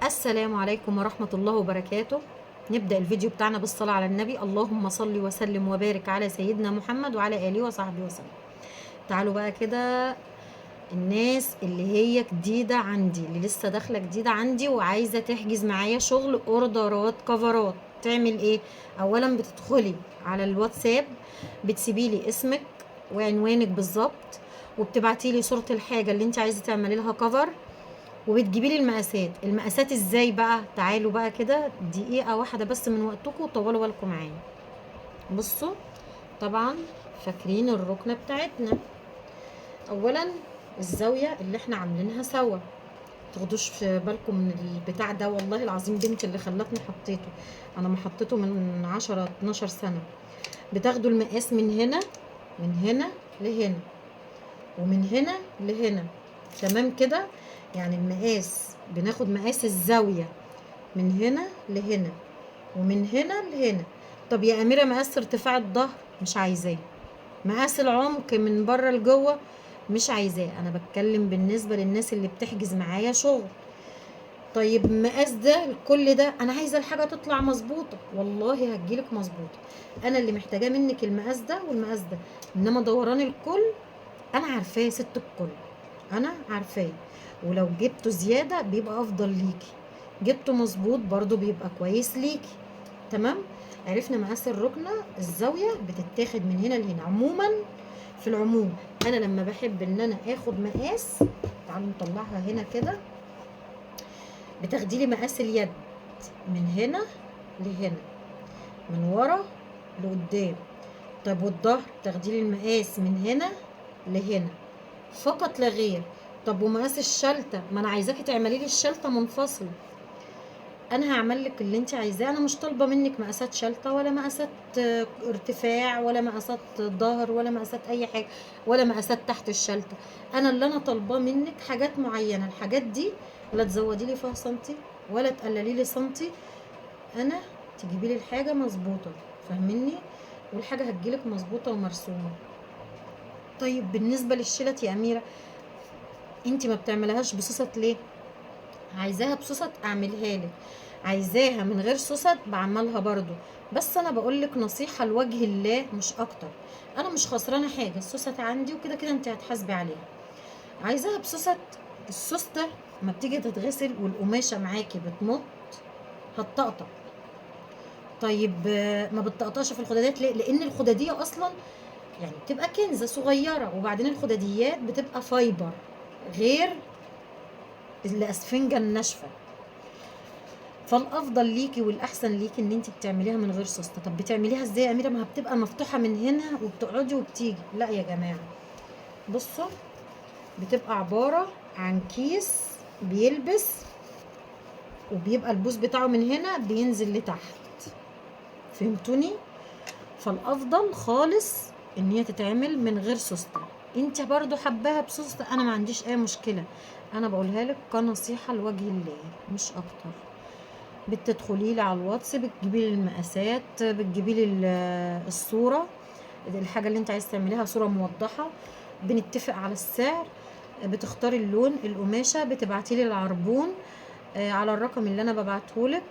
السلام عليكم ورحمة الله وبركاته. نبدأ الفيديو بتاعنا بالصلاة على النبي. اللهم صل وسلم وبارك على سيدنا محمد وعلى آله وصحبه وسلم. تعالوا بقى كده، الناس اللي هي جديدة عندي، اللي لسه داخلة جديدة عندي وعايزة تحجز معايا شغل اوردرات كفرات، تعمل ايه؟ اولا بتدخلي على الواتساب، بتسيبيلي اسمك وعنوانك بالظبط، وبتبعتيلي صورة الحاجة اللي انت عايزة تعملي لها كفر، وبتجيبي لي المقاسات ازاي بقى؟ تعالوا بقى كده دقيقة واحدة بس من وقتكم وطولوا بالكم معايا. بصوا، طبعا فاكرين الركنة بتاعتنا. اولا الزاوية اللي احنا عاملينها سوا، تاخدوش في بالكم من البتاع ده، والله العظيم بنتي اللي خلتني حطيته، انا ما حطيته من 10-12 سنة. بتاخدوا المقاس من هنا، من هنا لهنا، ومن هنا لهنا، تمام كده؟ يعني المقاس، بناخد مقاس الزاوية من هنا لهنا ومن هنا لهنا. طب يا أميرة مقاس ارتفاع الظهر؟ مش عايزاه. مقاس العمق من بره لجوه؟ مش عايزاه. انا بتكلم بالنسبة للناس اللي بتحجز معايا شغل. طيب مقاس ده كل ده، انا عايزه الحاجه تطلع مظبوطه، والله هتجيلك مظبوطه. انا اللي محتاجاه منك المقاس ده والمقاس ده، انما دوران الكل انا عارفاه، ست الكل انا عارفاه. ولو جبته زياده بيبقى افضل ليكي، جبته مظبوط برضو بيبقى كويس ليكي. تمام؟ عرفنا مقاس الركنه، الزاويه بتتاخد من هنا لهنا. عموما في العموم انا لما بحب ان انا اخد مقاس، تعالوا نطلعها هنا كده، بتاخدي لي مقاس اليد من هنا لهنا، من ورا لقدام. طب والظهر تاخدي لي المقاس من هنا لهنا فقط لا غير. طب ومقاس الشلته؟ ما انا عايزاكي تعملي لي الشلته منفصله. انا هعمل لك اللي انت عايزاه، انا مش طالبه منك مقاسات شلته ولا مقاسات ارتفاع ولا مقاسات ظهر ولا مقاسات اي حاجه ولا مقاسات تحت الشلته. انا اللي انا طالباه منك حاجات معينه، الحاجات دي لا تزودي لي فيها سنتي ولا تقللي لي سنتي، انا تجيبي لي الحاجه مظبوطه، فاهميني؟ والحاجه هتجيلك مظبوطه ومرسومه. طيب بالنسبه للشلت يا اميره، انت ما بتعملهاش بسوست ليه؟ عايزاها بسوست اعملها لك، عايزاها من غير سوست بعملها برضو. بس انا بقول لك نصيحه لوجه الله مش اكتر، انا مش خسرانه حاجه، السوست عندي وكده كده انت هتحاسبي عليها. عايزاها بسوست، السوسته ما بتيجي تتغسل والقماشه معاكي بتمط هتطقطق. طيب ما بتطقطقش في الخدادات ليه؟ لان الخداديه اصلا يعني بتبقى كنزه صغيره، وبعدين الخداديات بتبقى فايبر غير الاسفنجه الناشفه. فالافضل ليكي والاحسن ليكي ان انت بتعمليها من غير سوسته. طب بتعمليها ازاي يا اميره؟ ما بتبقى مفتوحه من هنا وبتقعدي وبتيجي. لا يا جماعه، بصوا، بتبقى عباره عن كيس بيلبس، وبيبقى البوز بتاعه من هنا بينزل لتحت، فهمتوني؟ فالافضل خالص ان هي تتعمل من غير سوسته. انت برضو حباها بسوسته، انا ما عنديش اي مشكله، انا بقولها لك كنصيحه لوجه الله مش اكتر. بتدخلي لي على الواتس، بتجيبي لي المقاسات، بتجيبي لي الصوره، الحاجه اللي انت عايز تعمليها صوره موضحه، بنتفق على السعر، بتختاري اللون، القماشه، بتبعتي لي العربون على الرقم اللي انا ببعتهولك.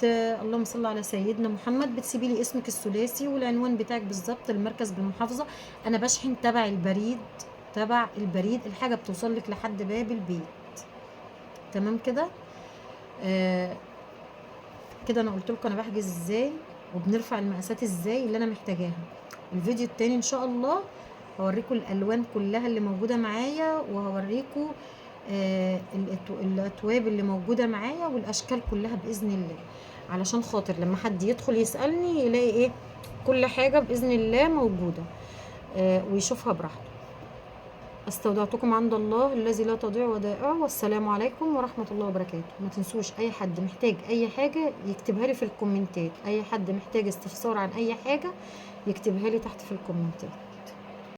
اللهم صل على سيدنا محمد. بتسيبي لي اسمك الثلاثي والعنوان بتاعك بالظبط، المركز بالمحافظه. انا بشحن تبع البريد، تبع البريد، الحاجه بتوصل لك لحد باب البيت. تمام كده؟ كده انا قلت لكم انا بحجز ازاي وبنرفع المقاسات ازاي اللي انا محتاجاها. الفيديو التاني ان شاء الله هوريكم الالوان كلها اللي موجوده معايا، وهوريكم الاتواب اللي موجوده معايا والاشكال كلها باذن الله، علشان خاطر لما حد يدخل يسالني يلاقي ايه، كل حاجه باذن الله موجوده ويشوفها براحته. استودعتكم عند الله الذي لا تضيع ودائعه، والسلام عليكم ورحمة الله وبركاته. ما تنسوش اي حد محتاج اي حاجة يكتبها لي في الكومنتات، اي حد محتاج استفسار عن اي حاجة يكتبها لي تحت في الكومنتات.